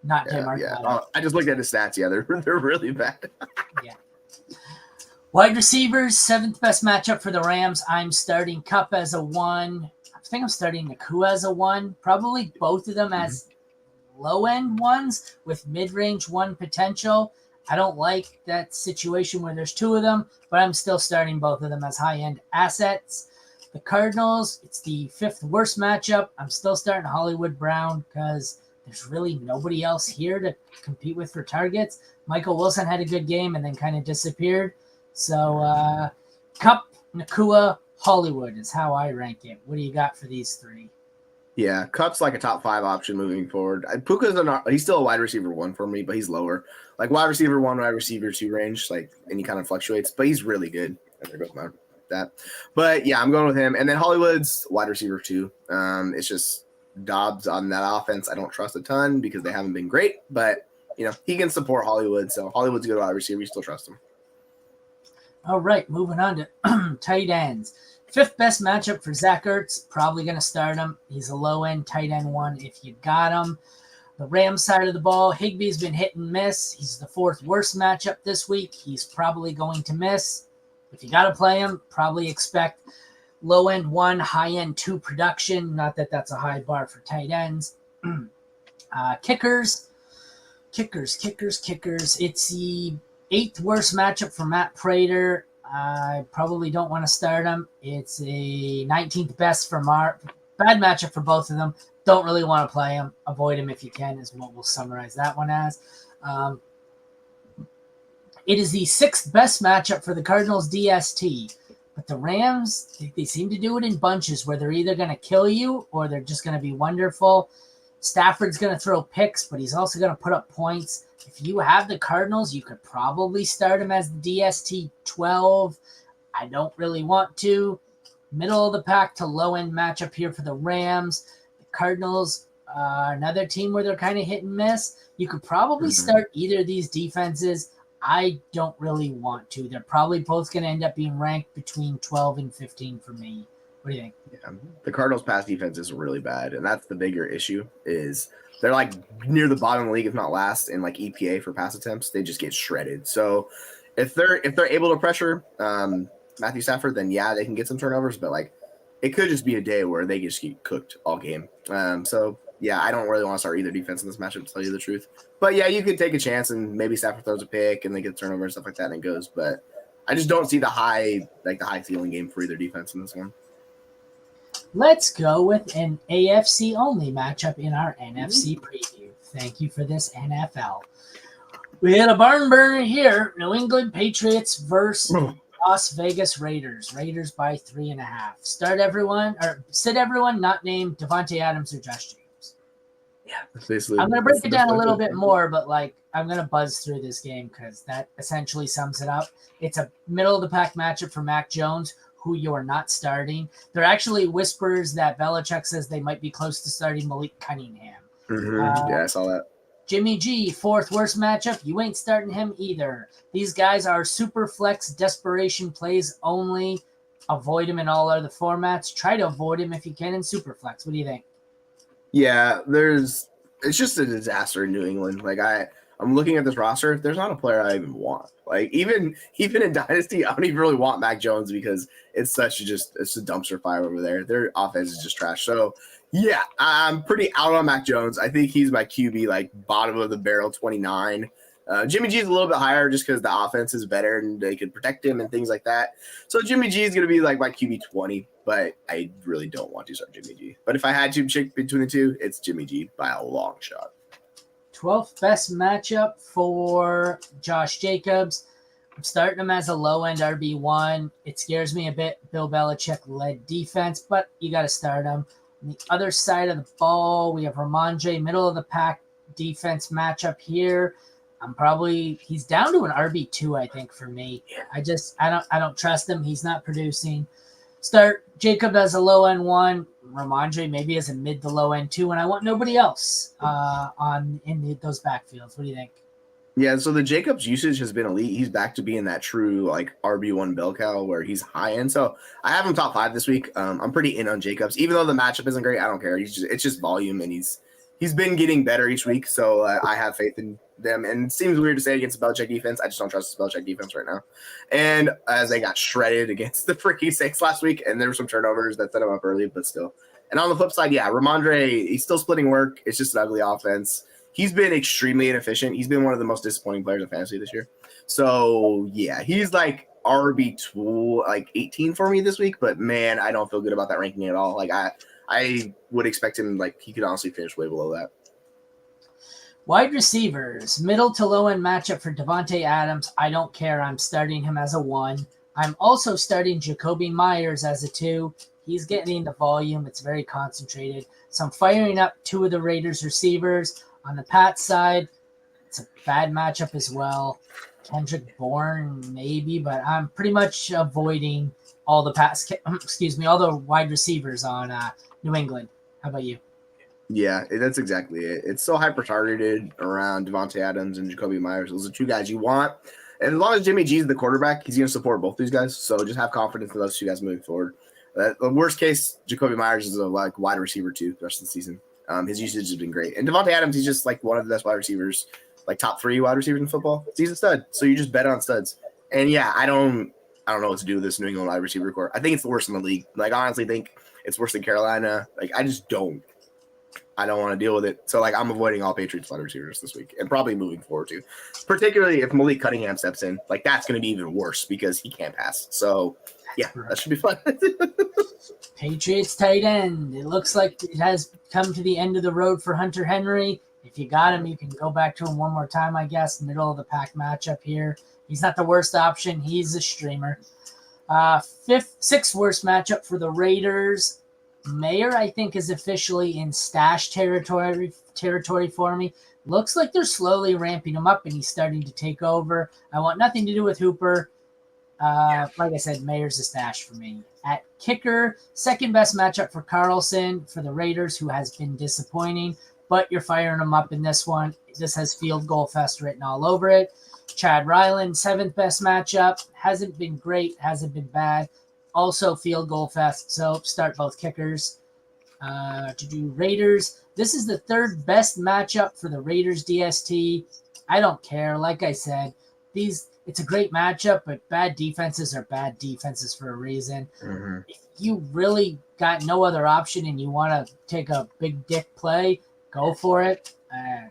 B: not
A: Yeah,
B: DeMarco.
A: I just looked at his stats. Yeah, they're really bad.
B: Yeah. Wide receivers, 7th best matchup for the Rams. I'm starting Kupp as a 1. I think I'm starting Nakua as a 1. Probably both of them as low-end ones with mid-range 1 potential. I don't like that situation where there's 2 of them, but I'm still starting both of them as high-end assets. The Cardinals, it's the 5th worst matchup. I'm still starting Hollywood Brown because there's really nobody else here to compete with for targets. Michael Wilson had a good game and then kind of disappeared. So Kupp, Nakua, Hollywood is how I rank it. What do you got for these 3?
A: Yeah, Kupp's like a top 5 option moving forward. Puka's he's still a wide receiver 1 for me, but he's lower. Like wide receiver 1, wide receiver 2 range, and he kind of fluctuates, but he's really good. And there goes my that. But yeah, I'm going with him. And then Hollywood's wide receiver 2. It's just Dobbs on that offense. I don't trust a ton because they haven't been great, but he can support Hollywood. So Hollywood's a good wide receiver. You still trust him.
B: All right, moving on to tight ends. 5th best matchup for Zach Ertz. Probably going to start him. He's a low-end tight end 1 if you got him. The Rams side of the ball, Higbee's been hit and miss. He's the 4th worst matchup this week. He's probably going to miss. If you got to play him, probably expect low-end 1, high-end 2 production. Not that that's a high bar for tight ends. Kickers. It's the 8th worst matchup for Matt Prater. I probably don't want to start him. It's a 19th best for Mark. Bad matchup for both of them. Don't really want to play him. Avoid him if you can is what we'll summarize that one as. It is the 6th best matchup for the Cardinals DST. But the Rams, they seem to do it in bunches where they're either going to kill you or they're just going to be wonderful. Stafford's going to throw picks, but he's also going to put up points. If you have the Cardinals, you could probably start him as the DST 12. I don't really want to. Middle of the pack to low-end matchup here for the Rams. The Cardinals, another team where they're kind of hit and miss. You could probably start either of these defenses. I don't really want to. They're probably both going to end up being ranked between 12 and 15 for me. What do you think?
A: Yeah, the Cardinals' pass defense is really bad, and that's the bigger issue. Is they're like near the bottom of the league, if not last, in like EPA for pass attempts. They just get shredded. So if they're able to pressure Matthew Stafford, then yeah, they can get some turnovers. But like it could just be a day where they just get cooked all game. So yeah, I don't really want to start either defense in this matchup, to tell you the truth. But yeah, you could take a chance and maybe Stafford throws a pick and they get a turnover and stuff like that, and it goes. But I just don't see the high ceiling game for either defense in this one.
B: Let's go with an AFC only matchup in our NFC preview. Thank you for this, NFL. We had a barn burner here. New England Patriots versus Las Vegas Raiders. Raiders by 3.5. Sit everyone not named Devontae Adams or Josh Jacobs.
A: Yeah, basically.
B: I'm going to break it down a little bit more, but I'm going to buzz through this game because that essentially sums it up. It's a middle of the pack matchup for Mac Jones, who you are not starting. There are actually whispers that Belichick says they might be close to starting Malik Cunningham.
A: Yeah, I saw that.
B: Jimmy G, 4th worst matchup. You ain't starting him either. These guys are super flex desperation plays only. Avoid him in all other formats. Try to avoid him if you can in super flex. What do you think?
A: Yeah, it's just a disaster in New England. Like I'm looking at this roster. There's not a player I even want. Like even in Dynasty, I don't even really want Mac Jones because it's a dumpster fire over there. Their offense is just trash. So yeah, I'm pretty out on Mac Jones. I think he's my QB, like bottom of the barrel, 29. Jimmy G is a little bit higher just because the offense is better and they can protect him and things like that. So Jimmy G is going to be like my QB 20, but I really don't want to start Jimmy G. But if I had to pick between the two, it's Jimmy G by a long shot.
B: 12th best matchup for Josh Jacobs. I'm starting him as a low-end RB1. It scares me a bit, Bill Belichick-led defense, but you got to start him. On the other side of the ball, we have Ramondre, middle of the pack defense matchup here. He's down to an RB2, I think, for me. I don't trust him. He's not producing. Start Jacob as a low end 1, Ramondre maybe as a mid to low end 2, and I want nobody else in those backfields. What do you think?
A: Yeah, so the Jacobs usage has been elite. He's back to being that true like RB1 bell cow where he's high end. So I have him top 5 this week. I'm pretty in on Jacobs, even though the matchup isn't great. I don't care. It's just volume, and he's he's been getting better each week, so I have faith in them. And it seems weird to say against the Belichick defense. I just don't trust the Belichick defense right now. And as they got shredded against the freaking Saints last week, and there were some turnovers that set them up early, but still. And on the flip side, yeah, Ramondre, he's still splitting work. It's just an ugly offense. He's been extremely inefficient. He's been one of the most disappointing players in fantasy this year. So, yeah, he's like RB2, like 18 for me this week. But, man, I don't feel good about that ranking at all. Like, I would expect him, like, he could honestly finish way below that.
B: Wide receivers, middle to low end matchup for Devontae Adams. I don't care. I'm starting him as a 1. I'm also starting Jacoby Myers as a 2. He's getting the volume. It's very concentrated. So I'm firing up 2 of the Raiders receivers. On the Pats side, it's a bad matchup as well. Kendrick Bourne, maybe, but I'm pretty much avoiding all the all the wide receivers on New England. How about you?
A: Yeah, that's exactly it. It's so hyper-targeted around Devontae Adams and Jacoby Myers. Those are 2 guys you want. And as long as Jimmy G is the quarterback, he's going to support both these guys. So just have confidence in those 2 guys moving forward. The worst case, Jacoby Myers is a wide receiver too the rest of the season. His usage has been great. And Devontae Adams, he's just like one of the best wide receivers, like top 3 wide receivers in football. He's a stud. So you just bet on studs. And yeah, I don't know what to do with this New England wide receiver core. I think it's the worst in the league. Like, I honestly think it's worse than Carolina. Like, I don't want to deal with it. So, like, I'm avoiding all Patriots wide receivers this week and probably moving forward too. Particularly if Malik Cunningham steps in. Like, that's going to be even worse because he can't pass. So, yeah, that should be fun.
B: Patriots tight end. It looks like it has come to the end of the road for Hunter Henry. If you got him, you can go back to him one more time, I guess. Middle of the pack matchup here. He's not the worst option. He's a streamer. 6th worst matchup for the Raiders. Mayer, I think, is officially in stash territory for me. Looks like they're slowly ramping him up, and he's starting to take over. I want nothing to do with Hooper. Like I said, Mayer's a stash for me. At kicker, 2nd best matchup for Carlson for the Raiders, who has been disappointing, but you're firing him up in this one. This has field goal fest written all over it. Chad Ryland, 7th best matchup. Hasn't been great, hasn't been bad. Also field goal fest, so start both kickers. To do Raiders, this is the 3rd best matchup for the Raiders DST. I don't care. Like I said, it's a great matchup, but bad defenses are bad defenses for a reason. Mm-hmm. If you really got no other option and you want to take a big dick play, go for it.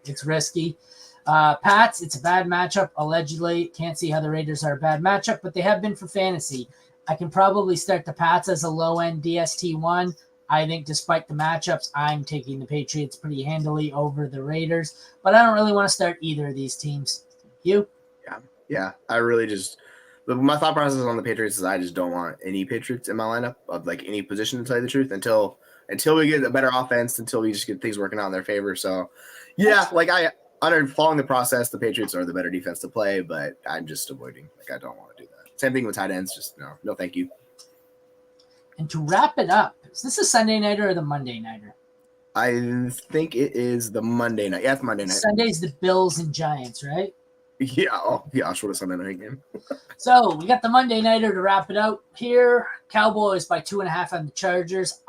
B: It's risky. Pats, it's a bad matchup, allegedly. Can't see how the Raiders are a bad matchup, but they have been for fantasy. I can probably start the Pats as a low-end DST1. I think despite the matchups, I'm taking the Patriots pretty handily over the Raiders, but I don't really want to start either of these teams. You?
A: Yeah, I really just – my thought process on the Patriots is I just don't want any Patriots in my lineup of, like, any position, to tell you the truth, until we get a better offense, until we just get things working out in their favor. So, yeah, like, following the process, the Patriots are the better defense to play, but I'm just avoiding. Like, I don't want to do that. Same thing with tight ends. Just no, thank you.
B: And to wrap it up, is this a Sunday nighter or the Monday nighter?
A: I think it is the Monday night. Yeah, it's Monday night.
B: Sunday's the Bills and Giants, right?
A: Yeah. Oh, yeah. I'll show the Sunday night game.
B: So we got the Monday nighter to wrap it out here. Cowboys by 2.5 on the Chargers.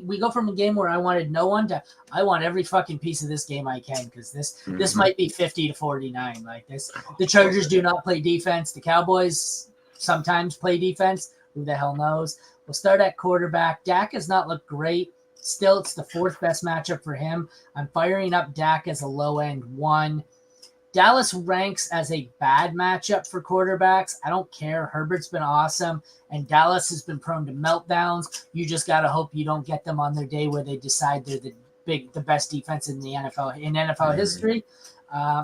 B: We go from a game where I wanted no one to I want every fucking piece of this game I can, because this might be 50-49 like this. The Chargers do not play defense. The Cowboys sometimes play defense. Who the hell knows? We'll start at quarterback. Dak has not looked great. Still, it's the 4th best matchup for him. I'm firing up Dak as a low-end 1. Dallas ranks as a bad matchup for quarterbacks. I don't care. Herbert's been awesome, and Dallas has been prone to meltdowns. You just got to hope you don't get them on their day where they decide they're the best defense in the NFL history.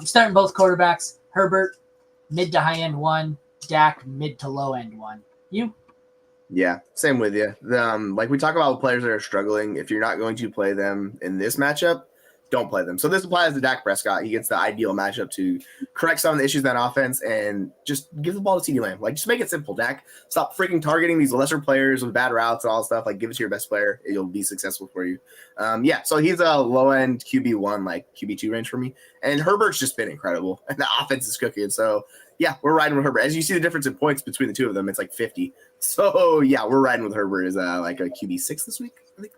B: Starting both quarterbacks. Herbert, mid to high end 1. Dak, mid to low end 1. You?
A: Yeah, same with you. Like we talk about players that are struggling. If you're not going to play them in this matchup, don't play them. So this applies to Dak Prescott. He gets the ideal matchup to correct some of the issues in that offense and just give the ball to CeeDee Lamb. Like, just make it simple, Dak. Stop freaking targeting these lesser players with bad routes and all that stuff. Like, give it to your best player. It'll be successful for you. So he's a low-end QB1, like QB2 range for me. And Herbert's just been incredible. And the offense is cooking. So, yeah, we're riding with Herbert. As you see the difference in points between the two of them, it's like 50. So, yeah, we're riding with Herbert as like a QB6 this week, I think.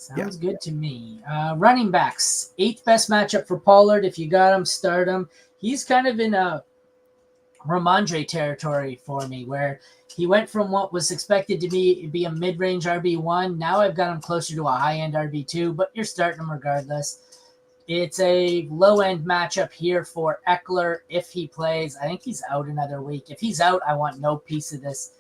B: Sounds good to me. Running backs, 8th best matchup for Pollard. If you got him, start him. He's kind of in a Ramondre territory for me, where he went from what was expected to be a mid-range RB1. Now I've got him closer to a high-end RB2, but you're starting him regardless. It's a low-end matchup here for Eckler if he plays. I think he's out another week. If he's out, I want no piece of this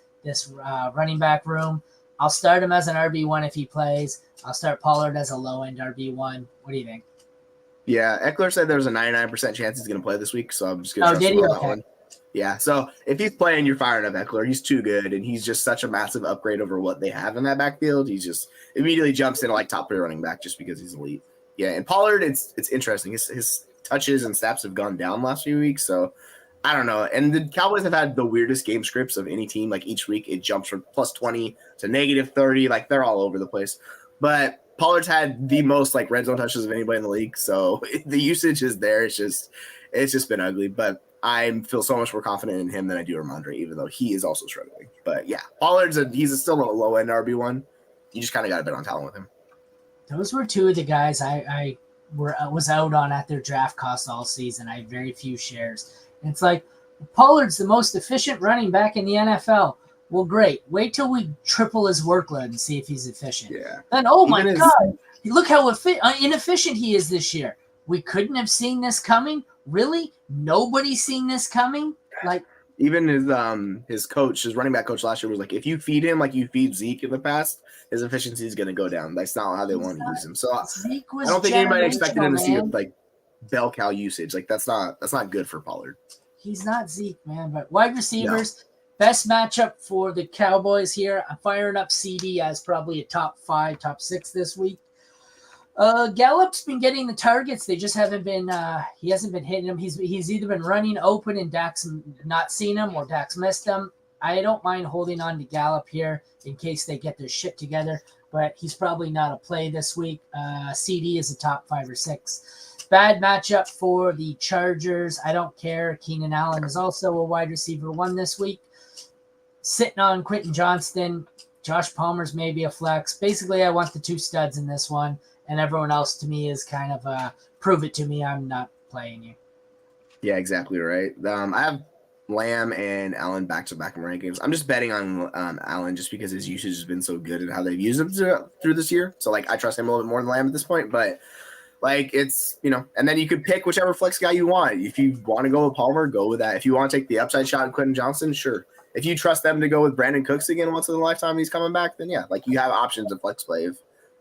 B: running back room. I'll start him as an RB1 if he plays. I'll start Pollard as a low-end RB1. What do you think?
A: Yeah, Eckler said there was a 99% chance he's going to play this week, so I'm just going to trust him on that one. Yeah, so if he's playing, you're firing up Eckler. He's too good, and he's just such a massive upgrade over what they have in that backfield. He just immediately jumps into like top 3 running back just because he's elite. Yeah, and Pollard, it's interesting. His touches and snaps have gone down last few weeks, so I don't know. And the Cowboys have had the weirdest game scripts of any team. Like each week, it jumps from plus 20 to negative 30. Like they're all over the place. But Pollard's had the most like red zone touches of anybody in the league, so the usage is there. It's just been ugly. But I feel so much more confident in him than I do Ramondre, even though he is also struggling. But yeah, he's still a low end RB1. You just kind of got to bet on talent with him.
B: Those were two of the guys I was out on at their draft cost all season. I had very few shares. And it's like, Pollard's the most efficient running back in the NFL. Well, great. Wait till we triple his workload and see if he's efficient.
A: Yeah.
B: Then, oh my God, look how inefficient he is this year. We couldn't have seen this coming? Really? Nobody's seen this coming? Like,
A: even his coach, his running back coach last year was like, if you feed him like you feed Zeke in the past, his efficiency is going to go down. That's not how they want to use him. So I don't think anybody expected him to see like bell cow usage. Like that's not good for Pollard.
B: He's not Zeke, man. But wide receivers, best matchup for the Cowboys here. I'm firing up CD as probably a top 5, top 6 this week. Gallup's been getting the targets. They just haven't been. He hasn't been hitting them. He's either been running open and Dak's not seen him, or Dak's missed him. I don't mind holding on to Gallup here in case they get their shit together, but he's probably not a play this week. CD is a top 5 or 6. Bad matchup for the Chargers. I don't care. Keenan Allen is also a wide receiver 1 this week. Sitting on Quentin Johnston. Josh Palmer's maybe a flex. Basically, I want the 2 studs in this one. And everyone else to me is kind of prove it to me. I'm not playing you.
A: Yeah, exactly right. I have Lamb and Allen back-to-back in my games. I'm just betting on Allen just because his usage has been so good and how they've used him through this year. So, like, I trust him a little bit more than Lamb at this point. But, like, it's, and then you could pick whichever flex guy you want. If you want to go with Palmer, go with that. If you want to take the upside shot at Quentin Johnson, sure. If you trust them to go with Brandon Cooks again once in a lifetime he's coming back, then, yeah, like, you have options of flex play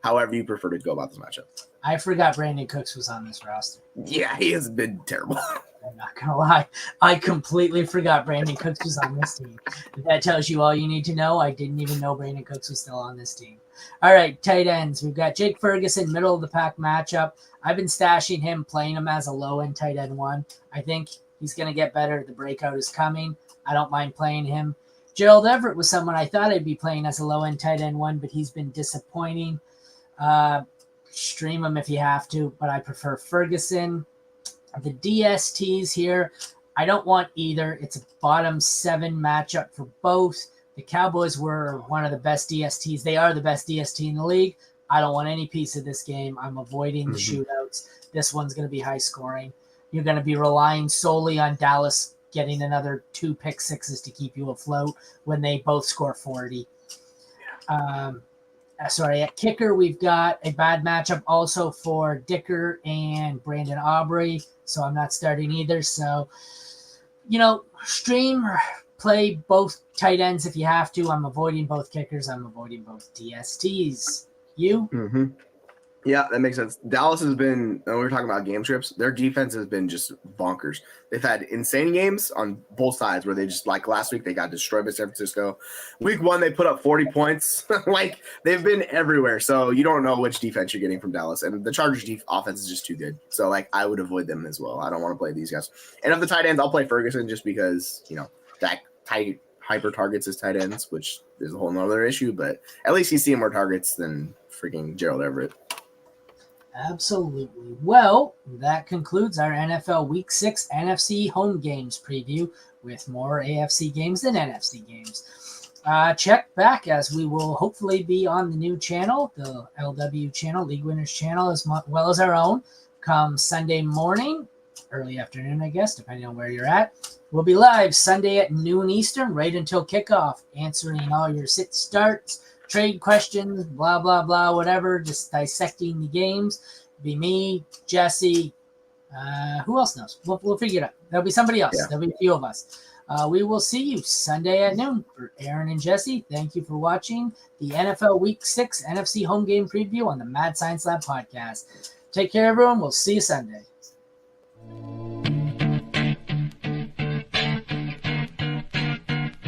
A: however you prefer to go about this matchup.
B: I forgot Brandon Cooks was on this roster.
A: Yeah, he has been terrible.
B: I'm not going to lie. I completely forgot Brandon Cooks was on this team. If that tells you all you need to know, I didn't even know Brandon Cooks was still on this team. All right, tight ends. We've got Jake Ferguson, middle of the pack matchup. I've been stashing him, playing him as a low-end tight end 1. I think he's going to get better. The breakout is coming. I don't mind playing him. Gerald Everett was someone I thought I'd be playing as a low-end tight end 1, but he's been disappointing. Stream him if you have to, but I prefer Ferguson. The DSTs here, I don't want either. It's a bottom 7 matchup for both. The Cowboys were one of the best DSTs. They are the best DST in the league. I don't want any piece of this game. I'm avoiding the shootouts. This one's going to be high scoring. You're going to be relying solely on Dallas getting another 2 pick sixes to keep you afloat when they both score 40. At kicker, we've got a bad matchup also for Dicker and Brandon Aubrey, so I'm not starting either. So, stream or play both tight ends if you have to. I'm avoiding both kickers. I'm avoiding both DSTs. You?
A: Mm-hmm. Yeah, that makes sense. Dallas has been, when we were talking about game scripts, their defense has been just bonkers. They've had insane games on both sides where they just, like last week, they got destroyed by San Francisco. Week 1, they put up 40 points. Like, they've been everywhere. So you don't know which defense you're getting from Dallas. And the Chargers offense is just too good. So, like, I would avoid them as well. I don't want to play these guys. And of the tight ends, I'll play Ferguson just because, that tight hyper targets his tight ends, which is a whole nother issue. But at least he's seeing more targets than freaking Gerald Everett.
B: Absolutely. Well, that concludes our NFL Week 6 NFC home games preview with more AFC games than NFC games. check back as we will hopefully be on the new channel, the LW channel, League Winners channel, as well as our own, come Sunday morning, early afternoon, I guess, depending on where you're at. We'll be live Sunday at noon Eastern, right until kickoff, answering all your sit starts, trade questions, blah, blah, blah, whatever, just dissecting the games. Be me, Jesse. Who else knows? We'll figure it out. There'll be somebody else.
A: Yeah.
B: There'll be a few of us. We will see you Sunday at noon. For Aaron and Jesse, thank you for watching the NFL Week 6 NFC Home Game Preview on the Mad Science Lab podcast. Take care, everyone. We'll see you Sunday.